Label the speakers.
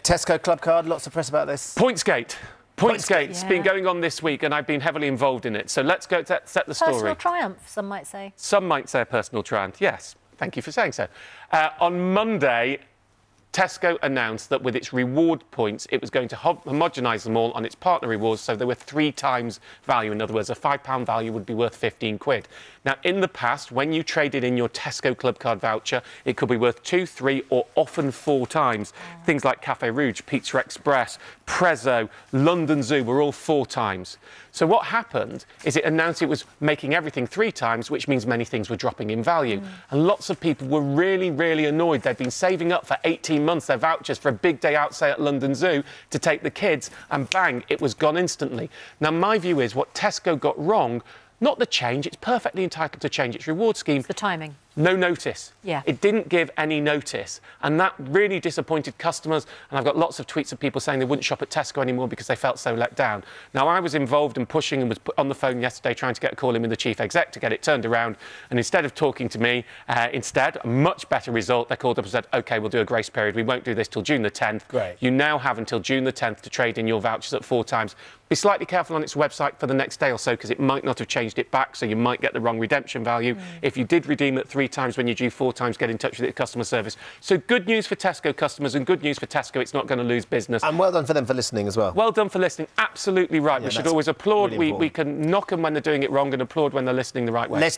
Speaker 1: Tesco Club Card, lots of press about this.
Speaker 2: Pointsgate. Pointsgate's been going on this week, and I've been heavily involved in it. So let's go to set the story.
Speaker 3: Personal triumph, some might say.
Speaker 2: Some might say a personal triumph, yes. Thank you for saying so. On Monday, Tesco announced that with its reward points, it was going to homogenise them all on its partner rewards, so they were 3 times value. In other words, a £5 value would be worth 15 quid. Now, in the past, when you traded in your Tesco Club Card voucher, it could be worth 2, 3 or often 4 times. Things like Café Rouge, Pizza Express, Prezzo, London Zoo were all 4 times. So what happened is it announced it was making everything 3 times, which means many things were dropping in value. And lots of people were really, really annoyed. They'd been saving up for 18 months their vouchers for a big day out, say, at London Zoo to take the kids, and bang, it was gone instantly. Now, my view is what Tesco got wrong, not the change, it's perfectly entitled to change its reward scheme.
Speaker 3: It's the timing.
Speaker 2: No notice.
Speaker 3: Yeah.
Speaker 2: It didn't give any notice. And that really disappointed customers. And I've got lots of tweets of people saying they wouldn't shop at Tesco anymore because they felt so let down. Now, I was involved in pushing and was on the phone yesterday trying to get a call in with the chief exec to get it turned around. And instead of talking to me, a much better result, they called up and said, OK, we'll do a grace period. We won't do this till June the 10th.
Speaker 1: Great.
Speaker 2: You now have until June the 10th to trade in your vouchers at 4 times. Be slightly careful on its website for the next day or so, because it might not have changed it back, so you might get the wrong redemption value. If you did redeem it 3 times when you're due 4 times, get in touch with the customer service. So good news for Tesco customers and good news for Tesco. It's not going to lose business.
Speaker 1: And well done for them for listening as well.
Speaker 2: Well done for listening. Absolutely right.
Speaker 1: Yeah,
Speaker 2: we should always applaud.
Speaker 1: Really
Speaker 2: we can knock them when they're doing it wrong and applaud when they're listening the right way.
Speaker 1: Let's do